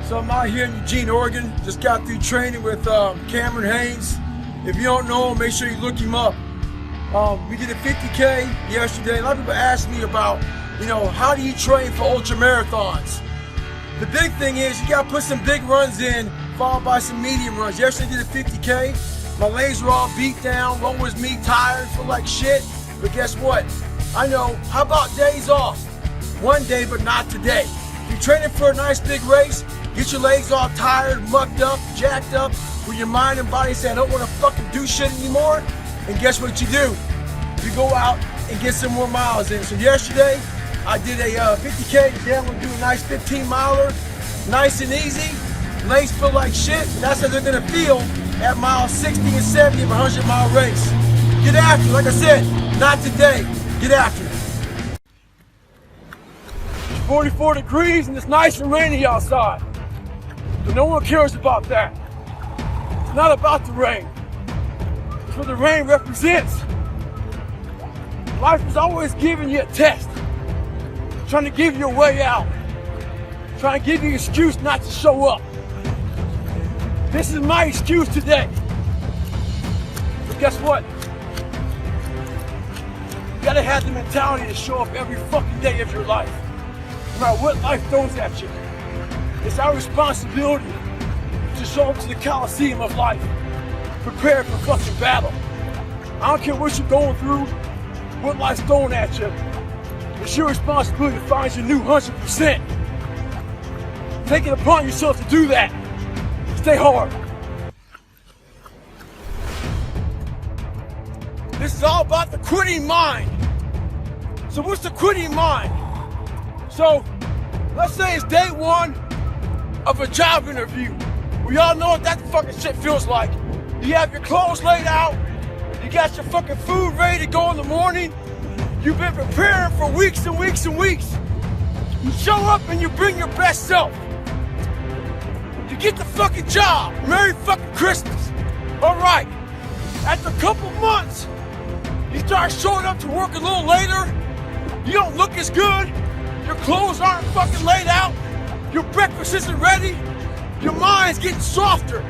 So I'm out here in Eugene, Oregon. Just got through training with Cameron Haynes. If you don't know him, make sure you look him up. We did a 50K yesterday. A lot of people ask me about, how do you train for ultramarathons? The big thing is you gotta put some big runs in, followed by some medium runs. Yesterday I did a 50K. My legs were all beat down. What was me? Tired, feel like shit. But guess what? I know. How about days off? One day, but not today. If you're training for a nice big race, get your legs all tired, mucked up, jacked up, with your mind and body saying, I don't want to fucking do shit anymore. And guess what you do? You go out and get some more miles in. So yesterday, I did a 50K. Today I'm gonna do a nice 15-miler, nice and easy. Legs feel like shit. That's how they're gonna feel at miles 60 and 70 of a 100-mile race. Get after it. Like I said, not today. Get after it. It's 44 degrees and it's nice and rainy outside. But no one cares about that. It's not about the rain. It's what the rain represents. Life is always giving you a test. Trying to give you a way out. Trying to give you an excuse not to show up. This is my excuse today. But guess what? You gotta have the mentality to show up every fucking day of your life. No matter what life throws at you. It's our responsibility to show up to the Coliseum of life, prepared for fucking battle. I don't care what you're going through, what life's throwing at you. It's your responsibility to find your new 100%. Take it upon yourself to do that. Stay hard. This is all about the quitting mind. So what's the quitting mind? So let's say it's day one of a job interview. We all know what that fucking shit feels like. You have your clothes laid out. You got your fucking food ready to go in the morning. You've been preparing for weeks and weeks and weeks. You show up and you bring your best self. You get the fucking job. Merry fucking Christmas. All right. After a couple months, you start showing up to work a little later. You don't look as good. Your clothes aren't fucking laid out. Your breakfast isn't ready. Your mind's getting softer.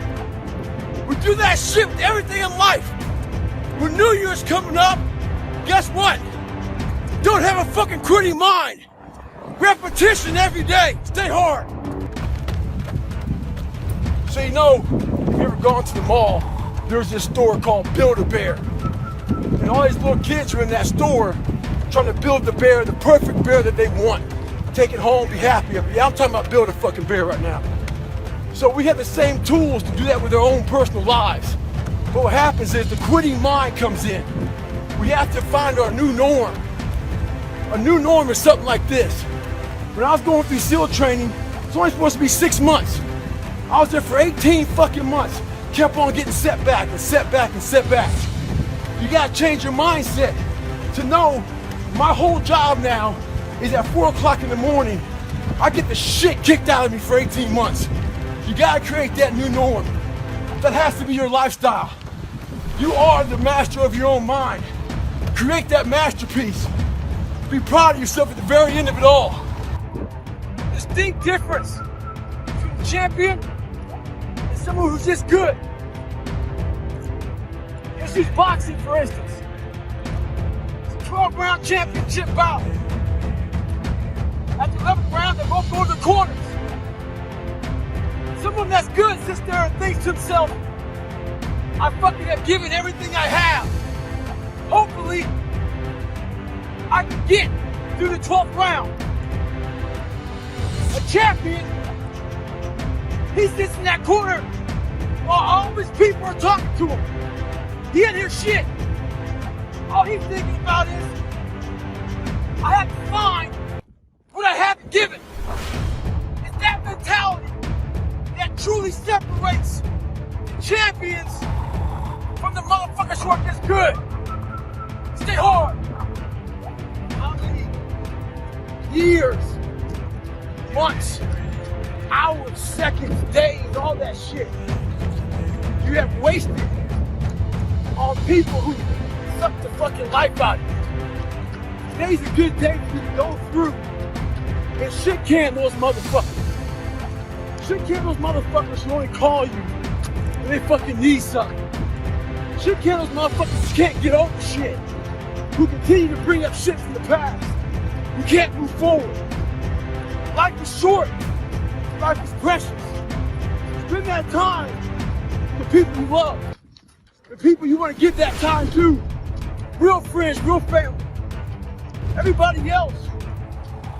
We do that shit with everything in life. When New Year's coming up, guess what? Don't have a fucking quitting mind. Repetition every day. Stay hard. So if you ever gone to the mall, there's this store called Build-A-Bear. And all these little kids are in that store trying to build the bear, the perfect bear that they want. Take it home, be happy. Yeah, I'm talking about build a fucking bear right now. So we have the same tools to do that with our own personal lives. But what happens is the quitting mind comes in. We have to find our new norm. A new norm is something like this. When I was going through SEAL training, it's only supposed to be 6 months. I was there for 18 fucking months. Kept on getting setback and setback and setback. You gotta change your mindset to know my whole job now is at 4 o'clock in the morning. I get the shit kicked out of me for 18 months. You gotta create that new norm. That has to be your lifestyle. You are the master of your own mind. Create that masterpiece. Be proud of yourself at the very end of it all. Distinct difference between a champion and someone who's just good. Let's use boxing for instance. It's a 12-round championship bout. At the 11th round, they both go to the corners. Someone that's good sits there and thinks to himself, I fucking have given everything I have. Hopefully, I can get through the 12th round. A champion, he sits in that corner while all of his people are talking to him. He ain't hear shit. All he's thinking about is, I have to find what I haven't given. It's that mentality that truly separates the champions from the motherfuckers who are just good. Stay hard. How many years, months, hours, seconds, days, all that shit you have wasted on people who suck the fucking life out of you? Today's a good day for you to go through and shit can those motherfuckers. Shit can't those motherfuckers who only call you when they fucking need something. Shit can't those motherfuckers who can't get over shit. Who continue to bring up shit from the past. Who can't move forward. Life is short. Life is precious. Spend that time with the people you love. The people you want to give that time to. Real friends, real family. Everybody else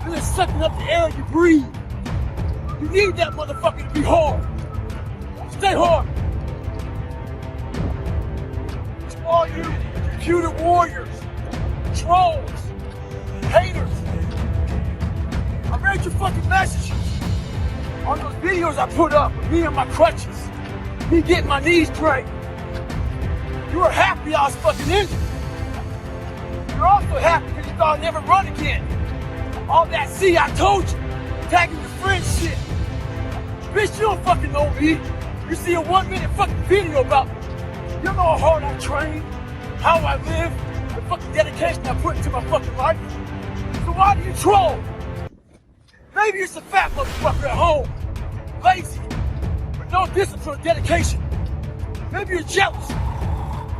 is just sucking up the air you breathe. You need that motherfucker to be hard. Stay hard. To all you computer warriors, trolls, haters. I read your fucking messages on those videos I put up with me and my crutches. Me getting my knees drained. You were happy I was fucking injured. You're also happy because you thought I'd never run again. All that see, I told you. Tagging your friends shit. Bitch, you don't fucking know me. You see a 1 minute fucking video about me. You don't know how hard I train, how I live, the fucking dedication I put into my fucking life. So why do you troll? Maybe you're some fat motherfucker at home. Lazy. With no discipline or dedication. Maybe you're jealous.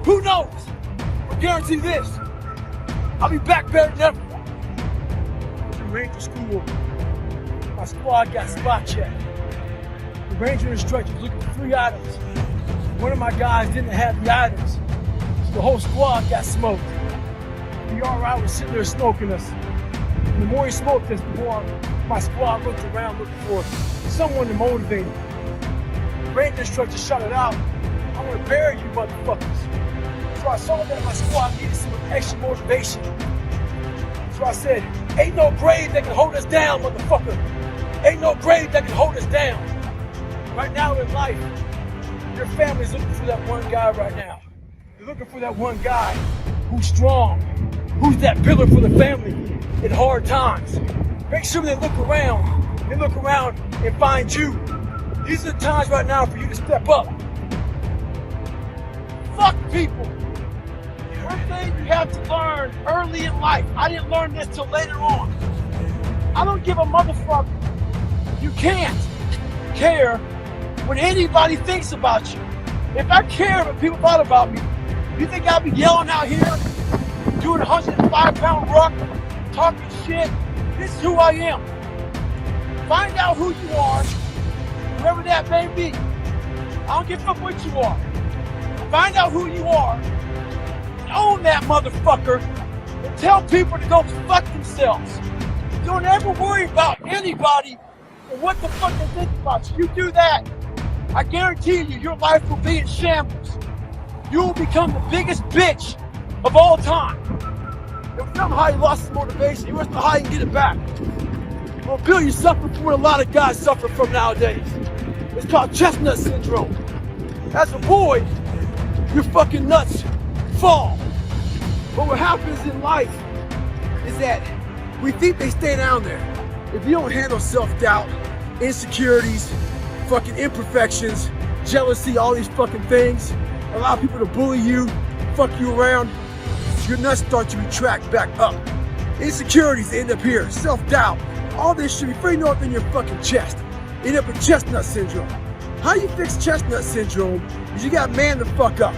Who knows? But guarantee this. I'll be back better than ever. To Ranger School, my squad got spot checked. The Ranger instructor was looking for 3 items. One of my guys didn't have the items, so the whole squad got smoked. The RI was sitting there smoking us. And the more he smoked us, the more my squad looked around looking for someone to motivate him. The Ranger instructor shouted out, "I'm gonna bury you motherfuckers." So I saw that my squad needed some extra motivation. So I said, ain't no grave that can hold us down, motherfucker. Ain't no grave that can hold us down. Right now in life, your family's looking for that one guy right now. They're looking for that one guy who's strong, who's that pillar for the family in hard times. Make sure they look around and find you. These are the times right now for you to step up. Fuck people. One thing you have to learn early in life. I didn't learn this till later on. I don't give a motherfucker. You can't care what anybody thinks about you. If I cared what people thought about me, you think I'd be yelling out here, doing a 105-pound ruck, talking shit? This is who I am. Find out who you are, whoever that may be. I don't give a fuck what you are. Find out who you are, and own that motherfucker, and tell people to go fuck themselves. Don't ever worry about anybody and what the fuck they think about you. You do that, I guarantee you, your life will be in shambles. You will become the biggest bitch of all time. It was not how he lost his motivation. He was not how he can get it back. Well, Bill, you suffer from what a lot of guys suffer from nowadays. It's called chestnut syndrome. As a boy, your fucking nuts fall. But what happens in life is that we think they stay down there. If you don't handle self-doubt, insecurities, fucking imperfections, jealousy, all these fucking things, allow people to bully you, fuck you around, your nuts start to retract back up. Insecurities end up here, self-doubt, all this shit, before you know it, in your fucking chest. End up with chestnut syndrome. How you fix chestnut syndrome is you gotta man the fuck up.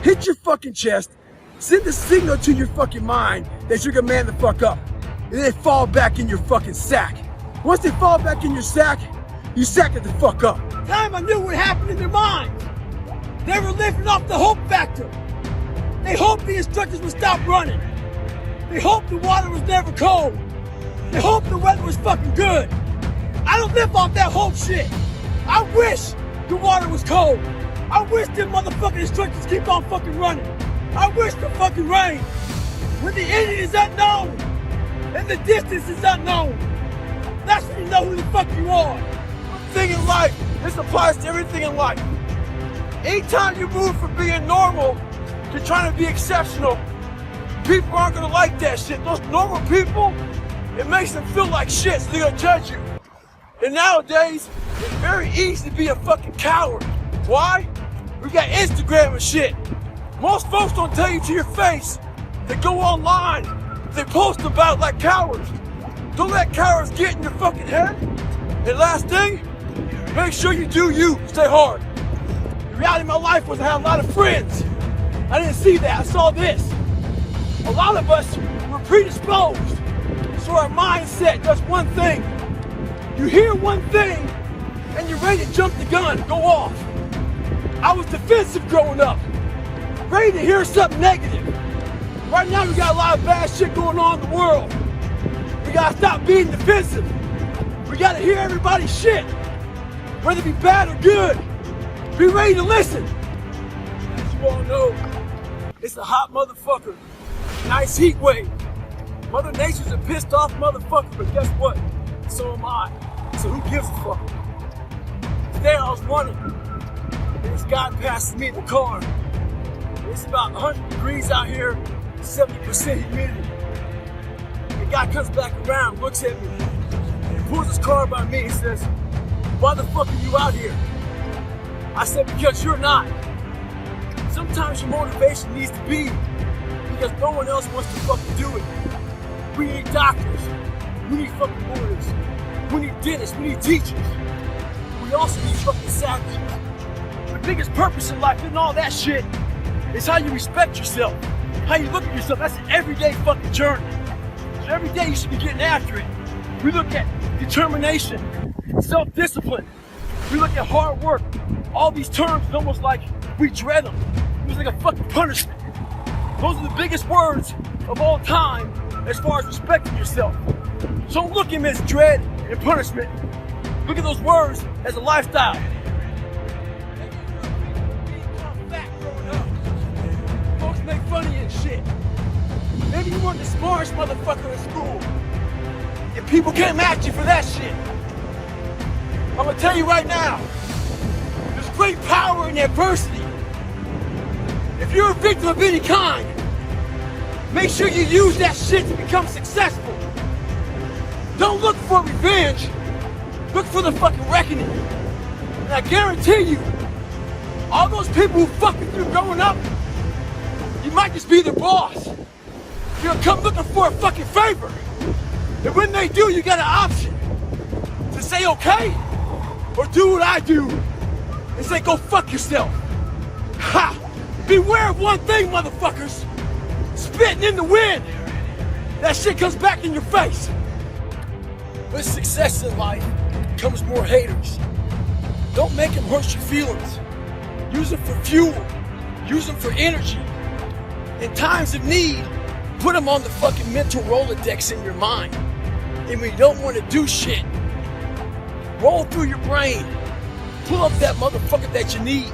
Hit your fucking chest, send a signal to your fucking mind that you're gonna man the fuck up. And then fall back in your fucking sack. Once they fall back in your sack, you sack it the fuck up. Time I knew what happened in their minds. They were living off the hope factor. They hoped the instructors would stop running. They hoped the water was never cold. They hoped the weather was fucking good. I don't live off that hope shit. I wish the water was cold. I wish them motherfucking instructors keep on fucking running. I wish the fucking rain. When the ending is unknown and the distance is unknown, that's when you know who the fuck you are. One thing in life, this applies to everything in life. Anytime you move from being normal to trying to be exceptional, people aren't gonna like that shit. Those normal people, it makes them feel like shit, so they're gonna judge you. And nowadays, it's very easy to be a fucking coward. Why? We got Instagram and shit. Most folks don't tell you to your face. They go online, they post about it like cowards. Don't let cowards get in your fucking head. And last thing, Make sure you do you. Stay hard. The reality of my life was I had a lot of friends. I didn't see that. I saw this. A lot of us were predisposed. So our mindset does one thing. You hear one thing and you're ready to jump the gun, go off. I was defensive growing up, ready to hear something negative. Right now we got a lot of bad shit going on in the world. We gotta stop being defensive. We gotta hear everybody's shit, whether it be bad or good. Be ready to listen. As you all know, it's a hot motherfucker. Nice heat wave. Mother Nature's a pissed off motherfucker, but guess what? So am I. So who gives a fuck? Today I was running. This guy passes me in the car. It's about 100 degrees out here, 70% humidity. The guy comes back around, looks at me, pulls his car by me and says, "Why the fuck are you out here?" I said, "Because you're not." Sometimes your motivation needs to be because no one else wants to fucking do it. We need doctors. We need fucking lawyers. We need dentists. We need teachers. We also need fucking savages. The biggest purpose in life and all that shit is how you respect yourself, how you look at yourself. That's an everyday fucking journey. So every day you should be getting after it. We look at determination, self-discipline. We look at hard work. All these terms, it's almost like we dread them. It's like a fucking punishment. Those are the biggest words of all time as far as respecting yourself. So don't look at them as dread and punishment. Look at those words as a lifestyle. Folks make fun of you and shit. Maybe you weren't the smartest motherfucker in school. And people came at you for that shit. I'm gonna tell you right now, there's great power in adversity. If you're a victim of any kind, make sure you use that shit to become successful. Don't look for revenge, look for the fucking reckoning. And I guarantee you, all those people who fucked with you growing up, you might just be their boss. You're gonna come looking for a fucking favor. And when they do, you got an option to say okay, or do what I do and say go fuck yourself. Ha! Beware of one thing, motherfuckers. Spitting in the wind. That shit comes back in your face. With success in life comes more haters. Don't make them hurt your feelings. Use them for fuel. Use them for energy. In times of need, put them on the fucking mental Rolodex in your mind. And when you don't want to do shit, roll through your brain. Pull up that motherfucker that you need.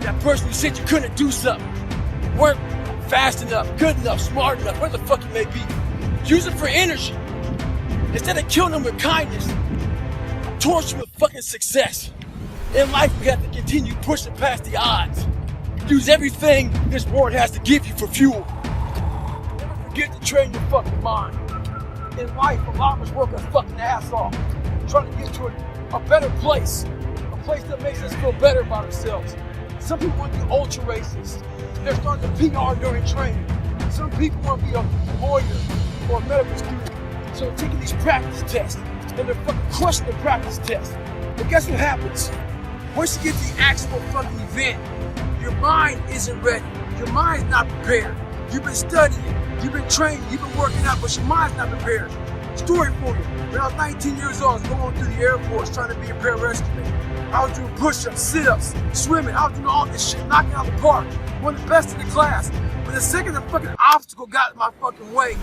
That person who said you couldn't do something. Weren't fast enough, good enough, smart enough, whatever the fuck it may be. Use it for energy. Instead of killing them with kindness, torch them with fucking success. In life, we have to continue pushing past the odds. Use everything this world has to give you for fuel. Never forget to train your fucking mind. In life, a lot of us work our fucking ass off, trying to get to a better place. A place that makes us feel better about ourselves. Some people want to be ultra racists. They're starting to PR during training. Some people want to be a lawyer or a medical student. So they're taking these practice tests and they're fucking crushing the practice tests. But guess what happens? Once you get to the actual fucking event, your mind isn't ready. Your mind's not prepared. You've been studying, you've been training, you've been working out, but your mind's not prepared. Story for you. When I was 19 years old, I was going through the Air Force trying to be a pararescueman. I was doing push-ups, sit-ups, swimming. I was doing all this shit, knocking out the park. One of the best in the class. But the second the fucking obstacle got in my fucking way,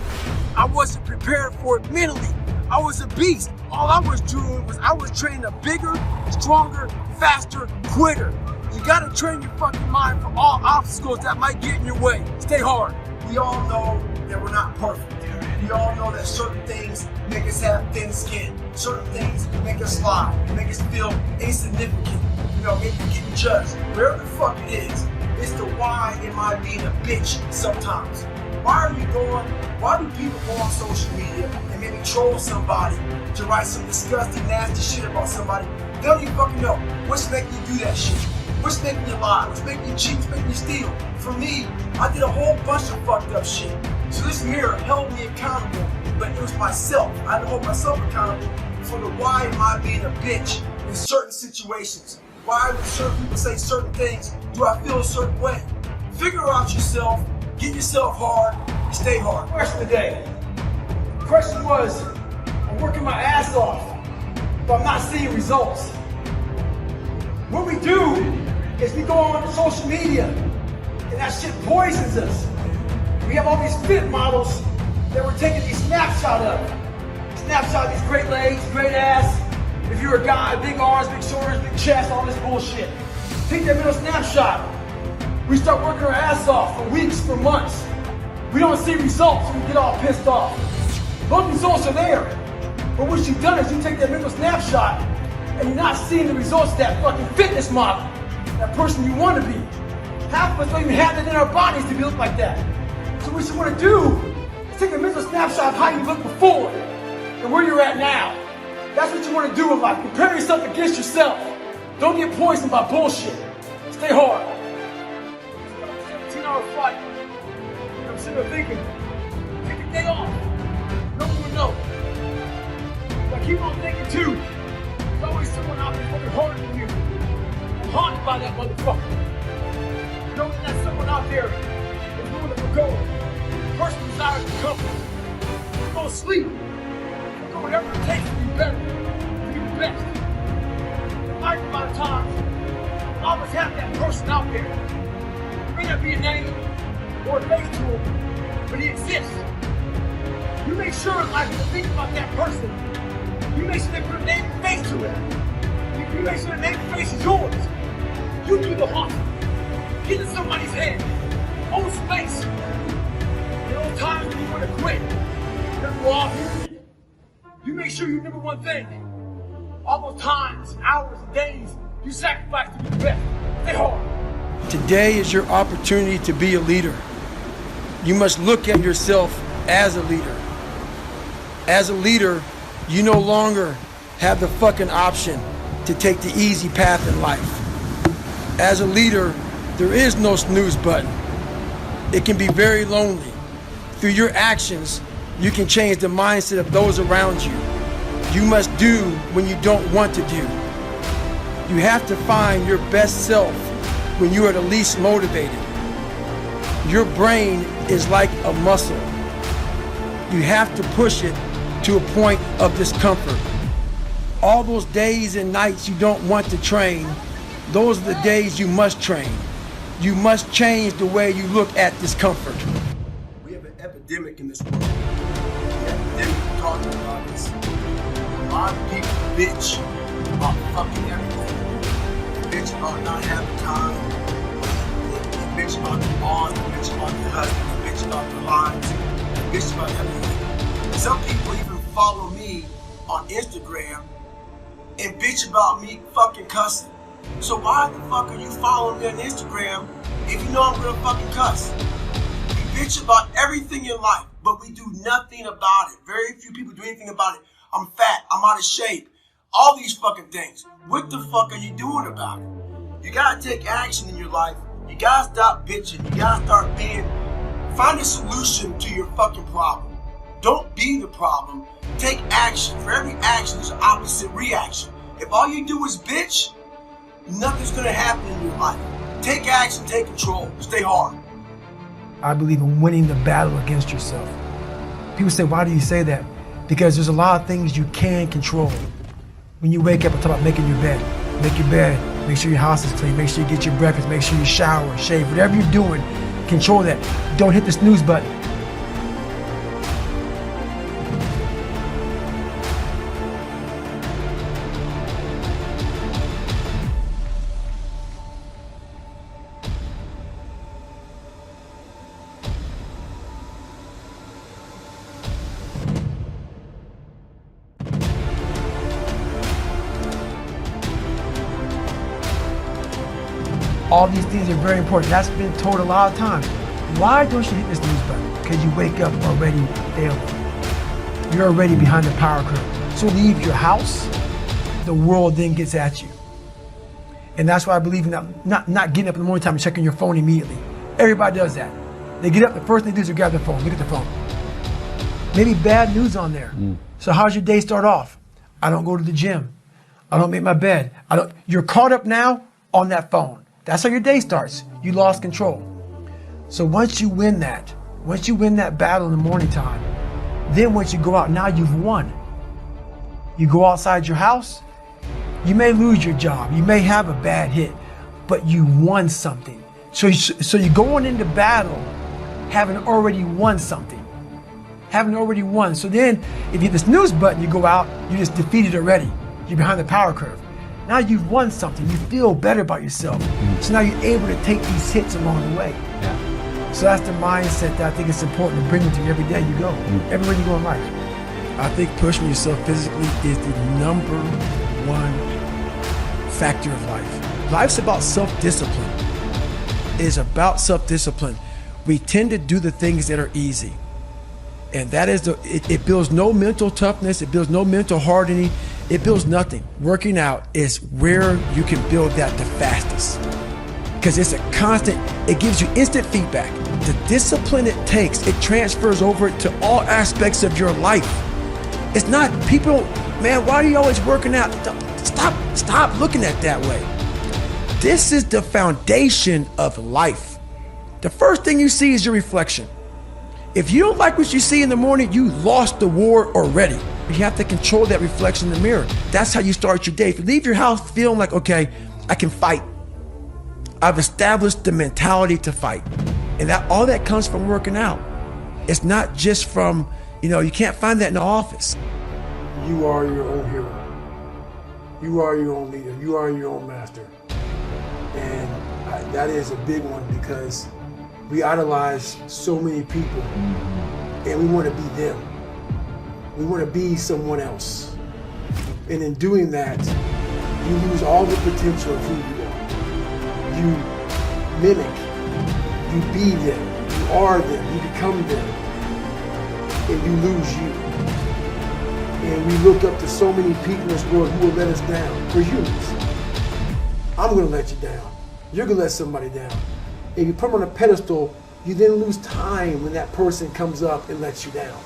I wasn't prepared for it mentally. I was a beast. All I was doing was I was training a bigger, stronger, faster quitter. You gotta train your fucking mind for all obstacles that might get in your way. Stay hard. We all know that we're not perfect. We all know that certain things make us have thin skin. Certain things make us lie, make us feel insignificant. You know, maybe getting judged. Wherever the fuck it is, it's the why am I being a bitch sometimes. Why are you going, why do people go on social media and maybe troll somebody to write some disgusting, nasty shit about somebody? They don't even fucking know what's making you do that shit. What's making you lie? What's making you cheat? What's making you steal? For me, I did a whole bunch of fucked up shit. So this mirror held me accountable, but it was myself. I had to hold myself accountable for the why am I being a bitch in certain situations? Why do certain people say certain things? Do I feel a certain way? Figure out yourself, get yourself hard, and stay hard. Question of the day. The question was, I'm working my ass off, but I'm not seeing results. What we do is we go on social media, and that shit poisons us. We have all these fit models that we're taking these snapshots of. Snapshot of these great legs, great ass. If you're a guy, big arms, big shoulders, big chest, all this bullshit. Take that middle snapshot. We start working our ass off for weeks, for months. We don't see results, and we get all pissed off. Those results are there. But what you've done is you take that middle snapshot, and you're not seeing the results of that fucking fitness model, that person you want to be. Half of us don't even have it in our bodies to look like that. So what you want to do is take a mental snapshot of how you looked before and where you're at now. That's what you want to do in life. Compare yourself against yourself. Don't get poisoned by bullshit. Stay hard. 17-hour flight. I'm sitting there thinking, take a day off. No one will know. But I keep on thinking too, there's always someone out there working harder than you. I'm haunted by that motherfucker. Knowing that someone out there is willing to forgo the person desires to comfort. Go to sleep. Go whatever it takes to be better, to be the best. Life, a lot of times, we'll always have that person out there. There may not be a name or a face to him, but he exists. You make sure in life when you think about that person, you make sure they put a name and face to it. You make sure the name and face is yours. You do the hustle. Get in somebody's head. Own space. In those times when you want to quit, that's all here. You make sure you remember one thing. All those times, hours, and days, you sacrifice to be the best. Stay hard. Today is your opportunity to be a leader. You must look at yourself as a leader. As a leader, you no longer have the fucking option to take the easy path in life. As a leader, there is no snooze button. It can be very lonely. Through your actions, you can change the mindset of those around you. You must do when you don't want to do. You have to find your best self when you are the least motivated. Your brain is like a muscle. You have to push it to a point of discomfort. All those days and nights you don't want to train, those are the days you must train. You must change the way you look at discomfort. We have an epidemic in this world. Epidemic talking about this. A lot of people bitch about fucking everything. They bitch about not having time. They bitch about their boss. They bitch about their husband. They bitch about their lives. They bitch about everything. Some people even follow me on Instagram and bitch about me fucking cussing. So why the fuck are you following me on Instagram if you know I'm gonna fucking cuss? We bitch about everything in life, but we do nothing about it. Very few people do anything about it. I'm fat, I'm out of shape, all these fucking things. What the fuck are you doing about it? You gotta take action in your life. You gotta stop bitching. You gotta start find a solution to your fucking problem. Don't be the problem. Take action. For every action, there's an opposite reaction. If all you do is bitch, nothing's gonna happen in your life. Take action, take control, stay hard. I believe in winning the battle against yourself. People say, why do you say that? Because there's a lot of things you can control. When you wake up, I talk about making your bed. Make your bed, make sure your house is clean, make sure you get your breakfast, make sure you shower, shave, whatever you're doing, control that. Don't hit the snooze button. All these things are very important. That's been told a lot of times. Why don't you hit this snooze button? Because you wake up already failing. You're already behind the power curve. So leave your house, the world then gets at you. And that's why I believe in not getting up in the morning time and checking your phone immediately. Everybody does that. They get up, the first thing they do is grab their phone, look at the phone. Maybe bad news on there. So how's your day start off? I don't go to the gym. I don't make my bed. You're caught up now on that phone. That's how your day starts. You lost control. So once you win that battle in the morning time, then once you go out, now you've won. You go outside your house, you may lose your job, you may have a bad hit, but you won something. So you're going into battle having already won something. Having already won. So then, if you hit the snooze button, you go out, you just defeated already. You're behind the power curve. Now you've won something. You feel better about yourself. So now you're able to take these hits along the way. Yeah. So that's the mindset that I think it's important to bring into you every day you go, everywhere you go in life. I think pushing yourself physically is the number one factor of life. Life's about self-discipline. It is about self-discipline. We tend to do the things that are easy. And that is it builds no mental toughness, it builds no mental hardening, it builds nothing. Working out is where you can build that the fastest. Because it's a constant, it gives you instant feedback. The discipline it takes, it transfers over to all aspects of your life. It's not, people, man, why are you always working out? Stop looking at it that way. This is the foundation of life. The first thing you see is your reflection. If you don't like what you see in the morning, you lost the war already. You have to control that reflection in the mirror. That's how you start your day. If you leave your house feeling like, okay, I can fight. I've established the mentality to fight. And all that comes from working out. It's not just from, you can't find that in the office. You are your own hero. You are your own leader. You are your own master. And that is a big one because we idolize so many people and we want to be them. We want to be someone else. And in doing that, you lose all the potential of who you are. You mimic, you be them, you are them, you become them, and you lose you. And we look up to so many people in this world who will let us down. We're humans. I'm gonna let you down. You're gonna let somebody down. If you put them on a pedestal, you then lose time when that person comes up and lets you down.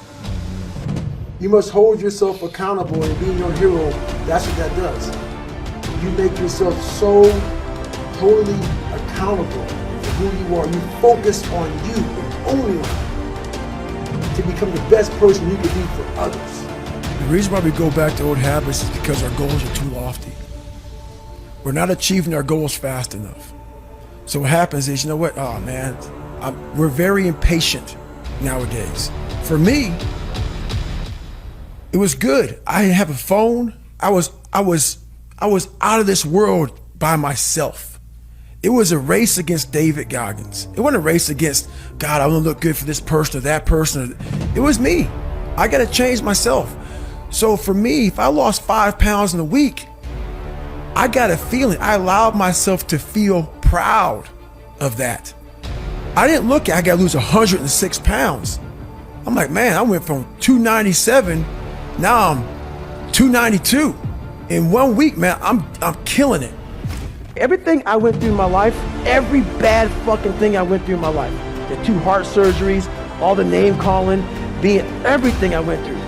You must hold yourself accountable and being your hero, that's what that does. You make yourself so totally accountable for who you are. You focus on you and only on you to become the best person you can be for others. The reason why we go back to old habits is because our goals are too lofty. We're not achieving our goals fast enough. So what happens is, oh man, we're very impatient nowadays. For me, it was good. I didn't have a phone. I was out of this world by myself. It was a race against David Goggins. It wasn't a race against, God, I want to look good for this person or that person. It was me. I got to change myself. So for me, if I lost 5 pounds in a week, I got a feeling. I allowed myself to feel proud of that. I didn't look at, I got to lose 106 pounds. I'm like, man, I went from 297, now I'm 292. In 1 week, man, I'm killing it. Everything I went through in my life, every bad fucking thing I went through in my life, the 2 heart surgeries, all the name calling, everything I went through.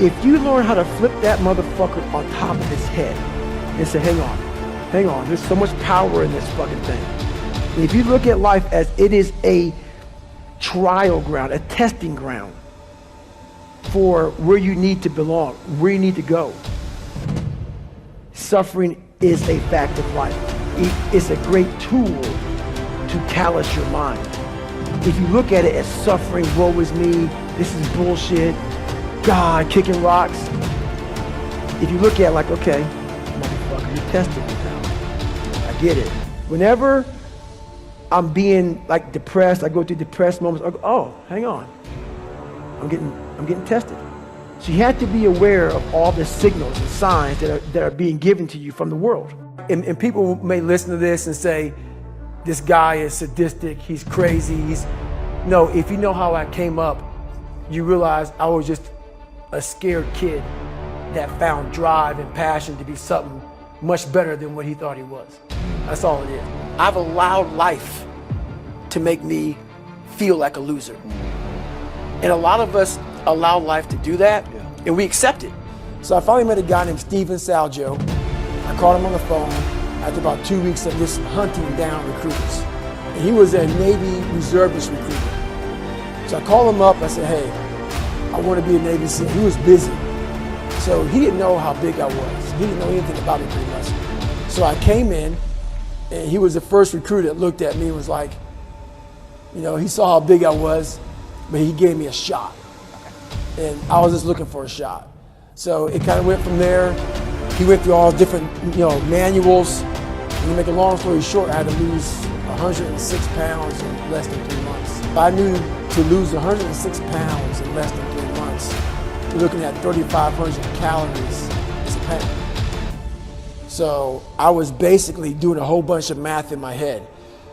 If you learn how to flip that motherfucker on top of his head and say, hang on, there's so much power in this fucking thing. And if you look at life as it is a trial ground, a testing ground for where you need to belong, where you need to go. Suffering is a fact of life. It's a great tool to callous your mind. If you look at it as suffering, woe is me, this is bullshit, God, kicking rocks. If you look at it like, okay, motherfucker, you're testing me now. I get it. Whenever I'm being like depressed, I go through depressed moments, I go, oh, hang on. I'm getting tested. So you have to be aware of all the signals and signs that are being given to you from the world. And people may listen to this and say, this guy is sadistic, he's crazy, No, if you know how I came up, you realize I was just a scared kid that found drive and passion to be something much better than what he thought he was. That's all it is. I've allowed life to make me feel like a loser. And a lot of us allow life to do that, and we accept it. So I finally met a guy named Steven Salgio. I called him on the phone after about 2 weeks of just hunting down recruiters. And he was a Navy reservist recruiter. So I called him up, I said, hey, I want to be a Navy SEAL. He was busy. So he didn't know how big I was. He didn't know anything about me pretty much. So I came in, and he was the first recruiter that looked at me and was like, you know, he saw how big I was, but he gave me a shot. And I was just looking for a shot. So it kind of went from there. He went through all different, manuals. And to make a long story short, I had to lose 106 pounds in less than 3 months. I knew to lose 106 pounds in less than 3 months, you're looking at 3,500 calories is a pain. So I was basically doing a whole bunch of math in my head.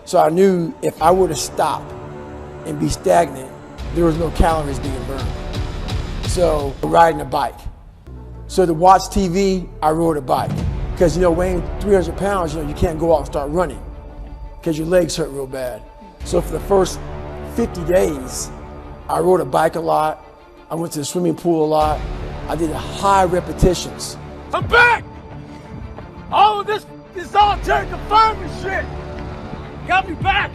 So I knew if I were to stop and be stagnant, there was no calories being burned. So riding a bike. So to watch TV, I rode a bike. Because weighing 300 pounds, you can't go out and start running because your legs hurt real bad. So for the first 50 days, I rode a bike a lot. I went to the swimming pool a lot. I did high repetitions. I'm back! All of this solitary confinement shit got me back!